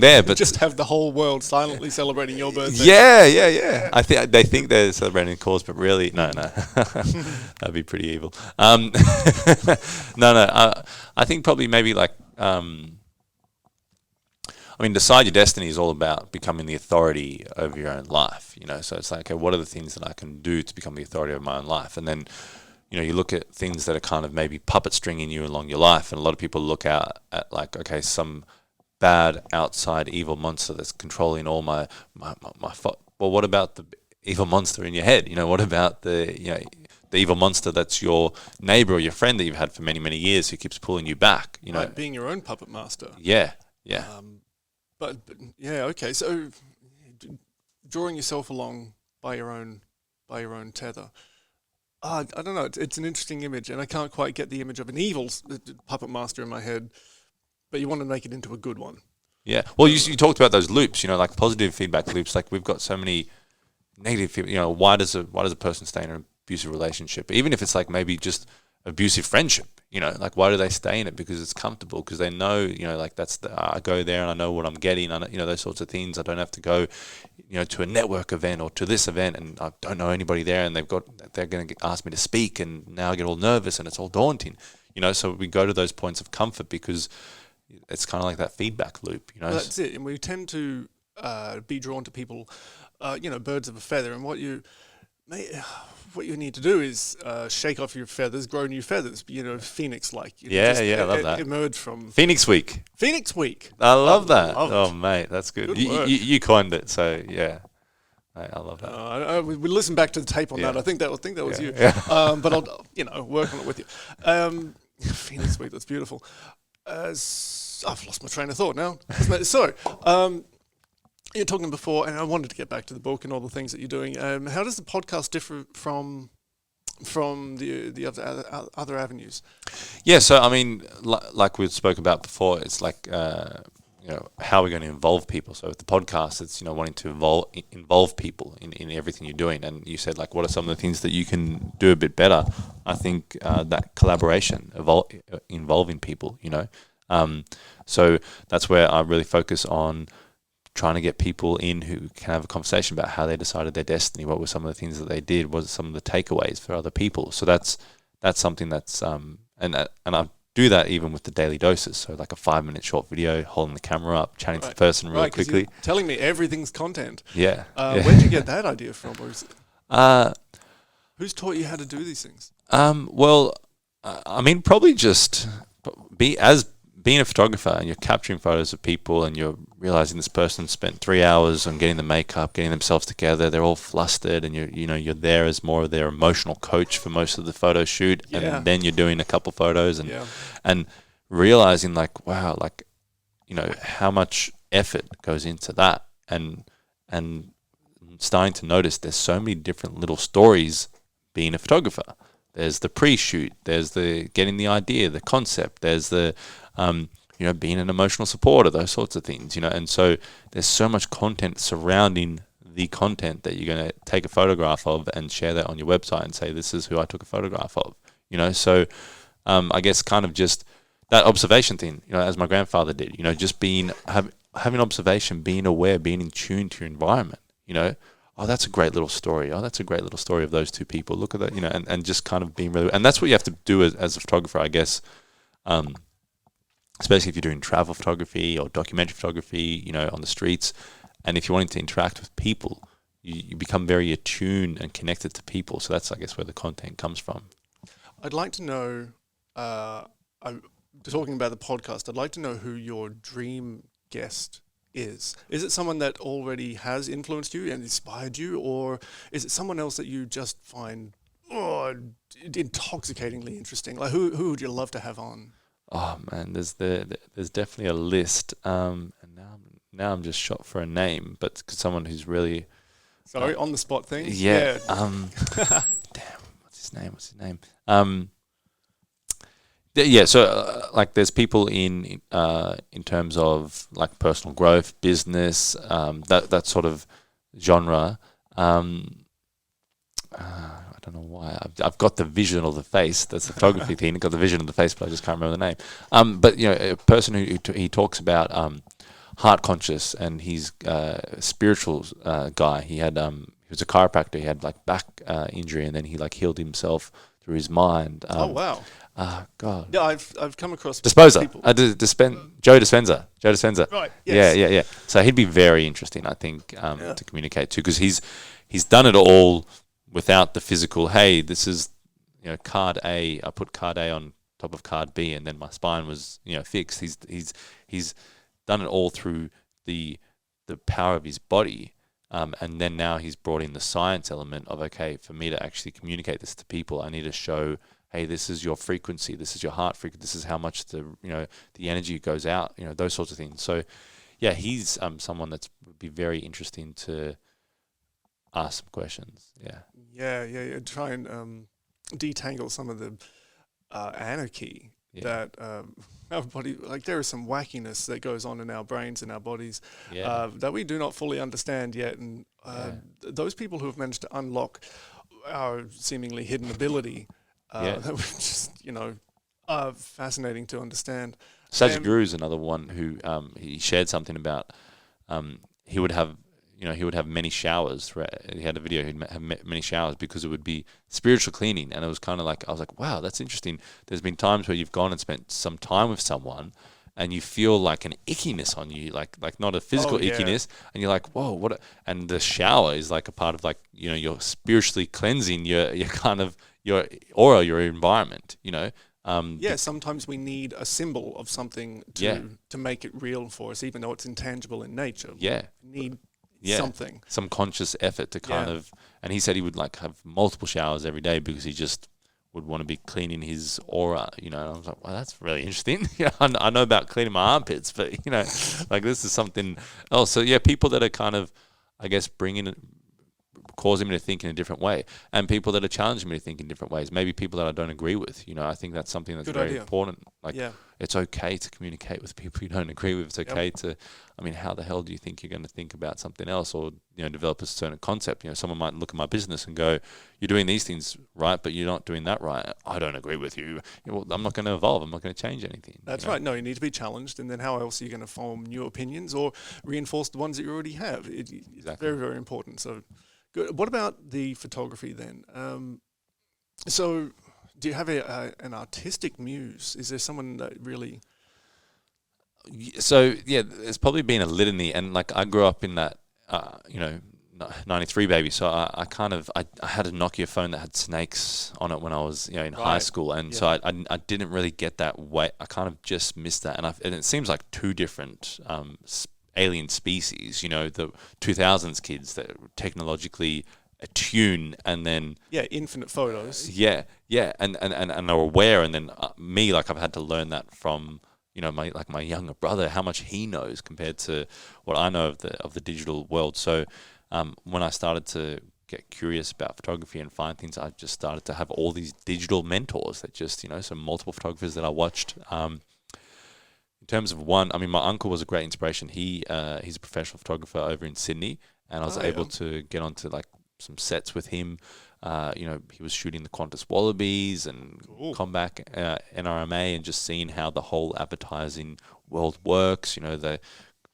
there. But just have the whole world silently celebrating your birthday. Yeah. I think they think they're celebrating a cause, but really, no, that'd be pretty evil. No. I think probably maybe like. Decide your destiny is all about becoming the authority over your own life. So it's like, okay, what are the things that I can do to become the authority of my own life, and then. You look at things that are kind of maybe puppet stringing you along your life, and a lot of people look out at like, okay, some bad outside evil monster that's controlling all my well, what about the evil monster in your head? What about the evil monster that's your neighbor or your friend that you've had for many, many years who keeps pulling you back? Right, being your own puppet master. Yeah. But okay. So drawing yourself along by your own tether. I don't know. It's an interesting image, and I can't quite get the image of an evil puppet master in my head. But you want to make it into a good one. Yeah. Well, you talked about those loops. Like positive feedback loops. Like we've got so many negative feedback. Why does a person stay in an abusive relationship? Even if it's like maybe just abusive friendship. Like why do they stay in it? Because it's comfortable. Because they know. Like that's I go there and I know what I'm getting. I know, those sorts of things. I don't have to go. To a network event or to this event, and I don't know anybody there, and they're going to ask me to speak, and now I get all nervous, and it's all daunting, So we go to those points of comfort because it's kind of like that feedback loop, Well, that's it, and we tend to be drawn to people, birds of a feather, and what you what you need to do is shake off your feathers, grow new feathers. Phoenix-like. I love that. Emerge from Phoenix Week. Phoenix Week. I love that. Love it. Oh, mate, that's good. Good You, work. you coined it, so yeah. I love that. We listen back to the tape on Yeah. that. I think that was you. Yeah. But I'll work on it with you. Phoenix Week. That's beautiful. I've lost my train of thought now. So, you're talking before, and I wanted to get back to the book and all the things that you're doing. How does the podcast differ from the other avenues? Yeah, so I mean, like we spoke about before, it's like how we're going to involve people. So with the podcast, it's wanting to involve people in everything you're doing. And you said, like, what are some of the things that you can do a bit better? I think that collaboration, involving people. So that's where I really focus on trying to get people in who can have a conversation about how they decided their destiny. What were some of the things that they did? What are some of the takeaways for other people? So that's something that's and I do that even with the daily doses. So like a 5-minute short video, holding the camera up, chatting to the person really quickly. You're telling me everything's content. Yeah. Where'd you get that idea from? Or is who's taught you how to do these things? Well, I mean, probably just being a photographer and you're capturing photos of people and you're realizing this person spent 3 hours on getting the makeup, getting themselves together. They're all flustered, and you're there as more of their emotional coach for most of the photo shoot. Yeah. And then you're doing a couple photos and realizing like, wow, like, how much effort goes into that, and starting to notice there's so many different little stories being a photographer. There's the pre-shoot, there's the getting the idea, the concept, there's the being an emotional supporter, those sorts of things, and so there's so much content surrounding the content that you're going to take a photograph of and share that on your website and say, this is who I took a photograph of, so I guess kind of just that observation thing, as my grandfather did, just having observation, being aware, being in tune to your environment, oh, that's a great little story. Oh, that's a great little story of those two people. Look at that, and just kind of being really, and that's what you have to do as a photographer, I guess, especially if you're doing travel photography or documentary photography, on the streets. And if you're wanting to interact with people, you become very attuned and connected to people. So that's, I guess, where the content comes from. I'd like to know, talking about the podcast, I'd like to know who your dream guest is. Is it someone that already has influenced you and inspired you, or is it someone else that you just find intoxicatingly interesting? Like who would you love to have on? Oh man, there's definitely a list, and now I'm just shot for a name, but someone who's really on the spot thing. Yeah. Damn, what's his name? Yeah. So like, there's people in terms of like personal growth, business, that sort of genre. I don't know why. I've got the vision of the face. That's the photography thing. I've got the vision of the face, but I just can't remember the name. But a person who he talks about heart conscious, and he's a spiritual guy. He was a chiropractor. He had like back injury, and then he like healed himself through his mind. Oh wow. God. Yeah, I've come across Disposer. people. Joe Dispenza. Right. Yes. Yeah. So he'd be very interesting, I think, to communicate to, because he's done it all without the physical. Hey, this is card A. I put card A on top of card B, and then my spine was fixed. He's done it all through the power of his body, and then now he's brought in the science element of, okay, for me to actually communicate this to people, I need to show, hey, this is your frequency, this is your heart frequency, this is how much the energy goes out, those sorts of things. So yeah, he's someone that would be very interesting to ask some questions. Yeah. Try and detangle some of the anarchy that our body, like, there is some wackiness that goes on in our brains and our bodies that we do not fully understand yet, and those people who have managed to unlock our seemingly hidden ability that were just fascinating to understand. Sajaguru is another one who he shared something about. He would have many showers. He had a video. He'd have many showers because it would be spiritual cleaning, and it was kind of like, I was like, wow, that's interesting. There's been times where you've gone and spent some time with someone, and you feel like an ickiness on you, like not a physical ickiness, and you're like, whoa, what? And the shower is like a part of like, you know, you're spiritually cleansing your kind of your aura, your environment, you know. Sometimes we need a symbol of something to make it real for us, even though it's intangible in nature. Yeah. We need something. Some conscious effort to kind of, and he said he would like have multiple showers every day because he just would want to be cleaning his aura, you know. And I was like, well, that's really interesting. Yeah, I know about cleaning my armpits, but, you know, like this is something else. So, yeah, people that are kind of, I guess, causing me to think in a different way, and people that are challenging me to think in different ways. Maybe people that I don't agree with. You know, I think that's something that's very important. Like, it's okay to communicate with people you don't agree with. It's okay to, I mean, how the hell do you think you're going to think about something else, or, you know, develop a certain concept? You know, someone might look at my business and go, "You're doing these things right, but you're not doing that right." I don't agree with you. Well, I'm not going to evolve. I'm not going to change anything. That's right. No, you need to be challenged, and then how else are you going to form new opinions or reinforce the ones that you already have? It's very, very important. So. Good. What about the photography then? So, do you have an artistic muse? Is there someone that really? So yeah, it's probably been a litany, and like I grew up in that, you know, 93 baby. So I had a Nokia phone that had snakes on it when I was, you know, in high school, and so I didn't really get that way. I kind of just missed that, and it seems like two different alien species, you know, the 2000s kids that are technologically attuned, and then infinite photos, and are aware, and then me, like, I've had to learn that from, you know, my younger brother, how much he knows compared to what I know of the digital world. So when I started to get curious about photography and find things, I just started to have all these digital mentors that just, you know, some multiple photographers that I watched. In terms of one, I mean, my uncle was a great inspiration. He's a professional photographer over in Sydney, and I was able to get onto like some sets with him. You know, he was shooting the Qantas Wallabies and Combat NRMA, and just seeing how the whole advertising world works. You know,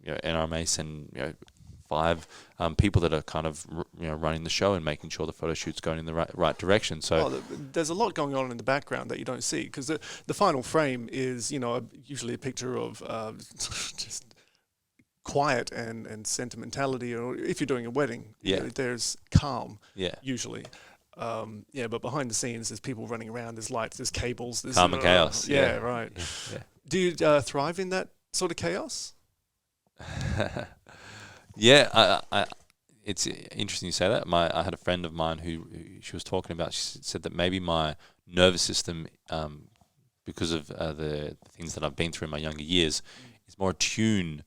NRMA send, you know, 5 people that are kind of, you know, running the show and making sure the photo shoot's going in the right direction. So there's a lot going on in the background that you don't see, because the final frame is, you know, usually a picture of just quiet and sentimentality, or if you're doing a wedding, you know, there's calm usually. But behind the scenes, there's people running around, there's lights, there's cables, there's calm and chaos. Right. Yeah. Do you thrive in that sort of chaos? Yeah, it's interesting you say that. I had a friend of mine who she was talking about. She said that maybe my nervous system, because of the things that I've been through in my younger years, is more attuned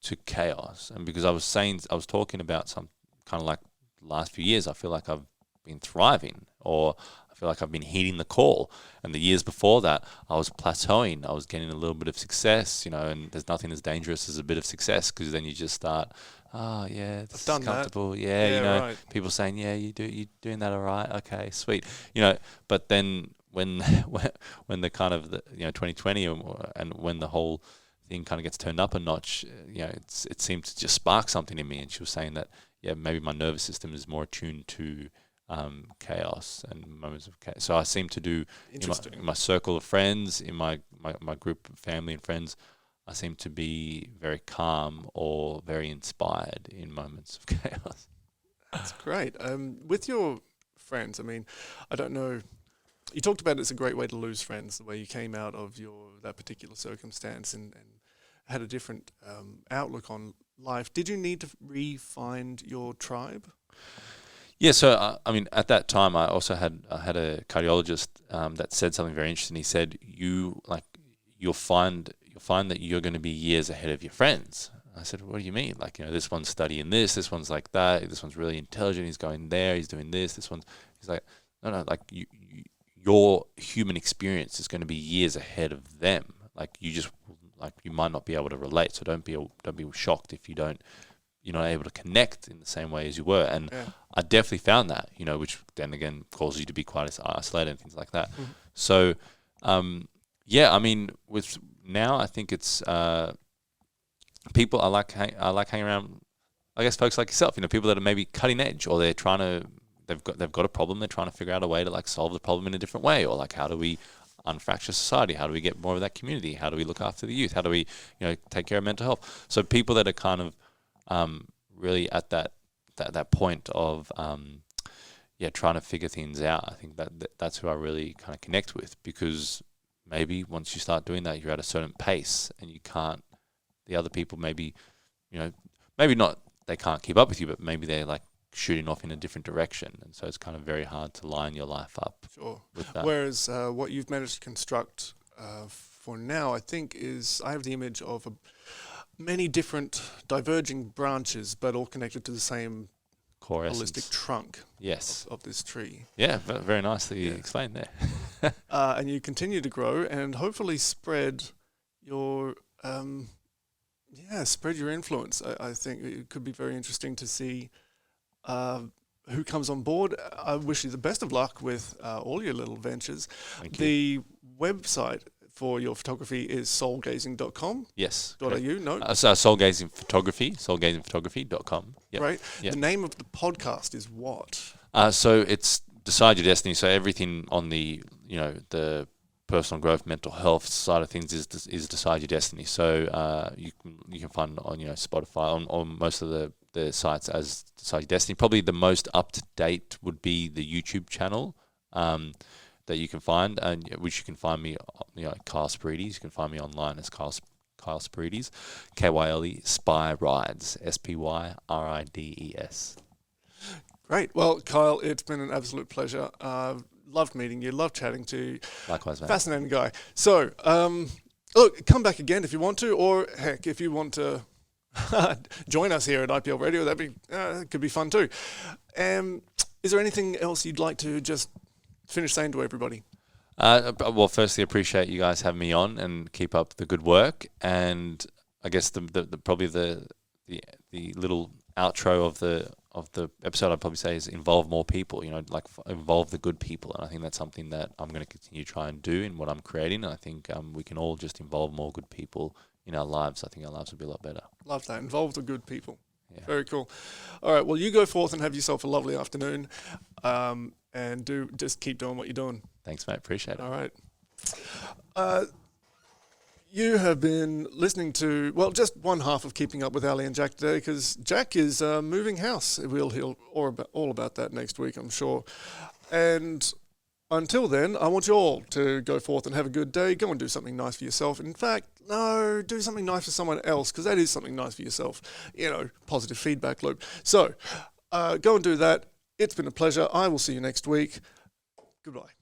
to chaos. And because I was talking about some kind of like the last few years, I feel like I've been thriving, or I feel like I've been heeding the call. And the years before that, I was plateauing. I was getting a little bit of success, you know, and there's nothing as dangerous as a bit of success, because then you just start, this is comfortable. That. Yeah, you know, people saying, you're doing that all right. Okay, sweet. You know, but then when the kind of, you know, 2020 and when the whole thing kind of gets turned up a notch, you know, it seemed to just spark something in me. And she was saying that, maybe my nervous system is more attuned to chaos and moments of chaos. So I seem to do in my circle of friends, in my group of family and friends, I seem to be very calm or very inspired in moments of chaos. That's great. With your friends, I mean, I don't know, you talked about it's a great way to lose friends, the way you came out of that particular circumstance and had a different outlook on life. Did you need to re-find your tribe? Yeah, so I mean, at that time, I also had a cardiologist that said something very interesting. He said, you'll find that you're going to be years ahead of your friends. I said, what do you mean? Like, you know, this one's studying this one's like that, this one's really intelligent, he's going there, he's doing this he's like, no, like your human experience is going to be years ahead of them. Like, you might not be able to relate, so don't be shocked if you're not able to connect in the same way as you were. And I definitely found that, you know, which then again causes you to be quite isolated and things like that. Mm-hmm. So, I mean, with now, I think it's people I like hanging around, I guess, folks like yourself, you know, people that are maybe cutting edge, or they've got a problem, they're trying to figure out a way to like solve the problem in a different way, or like, how do we unfracture society? How do we get more of that community? How do we look after the youth? How do we, take care of mental health? So people that are kind of really at that point of trying to figure things out. I think that's who I really kind of connect with, because maybe once you start doing that, you're at a certain pace and you can't. The other people maybe not, they can't keep up with you, but maybe they're like shooting off in a different direction, and so it's kind of very hard to line your life up. Sure. With that. Whereas what you've managed to construct for now, I think, is I have the image of many different diverging branches, but all connected to the same Core holistic essence. trunk. Yes. Of this tree. Yeah, very nicely explained there. And you continue to grow and hopefully spread your spread your influence. I think it could be very interesting to see who comes on board. I wish you the best of luck with all your little ventures. Thank The website for your photography is soulgazing.com. Yes. .au, no? Soulgazing Photography, soulgazingphotography.com. Yep. Right. Yep. The name of the podcast is what? So it's Decide Your Destiny. So everything on the, the personal growth, mental health side of things is Decide Your Destiny. So you can find on Spotify on most of the sites as Decide Your Destiny. Probably the most up to date would be the YouTube channel that you can find, and which you can find me, Kyle Spyrides. You can find me online as Kyle Spyrides, Kyle Spyrides, Spyrides. Great. Well, Kyle, it's been an absolute pleasure. Loved meeting you. Loved chatting to you. Likewise, mate. Fascinating guy. So, look, come back again if you want to, or heck, if you want to join us here at IPL Radio, that could be fun too. Is there anything else you'd like to just finish saying to everybody? Well, firstly, appreciate you guys having me on, and keep up the good work. And I guess the probably the little outro of the episode, I'd probably say, is involve more people. Involve the good people, and I think that's something that I'm going to continue to try and do in what I'm creating. And I think we can all just involve more good people in our lives. I think our lives will be a lot better. Love that. Involve the good people. Yeah. Very cool. All right. Well, you go forth and have yourself a lovely afternoon, and just keep doing what you're doing. Thanks, mate. Appreciate it. All right. You have been listening to, just one half of Keeping Up with Ali and Jack today, because Jack is moving house. We'll hear all about that next week, I'm sure. And until then, I want you all to go forth and have a good day. Go and do something nice for yourself. In fact, no, do something nice for someone else, because that is something nice for yourself. Positive feedback loop. So go and do that. It's been a pleasure. I will see you next week. Goodbye.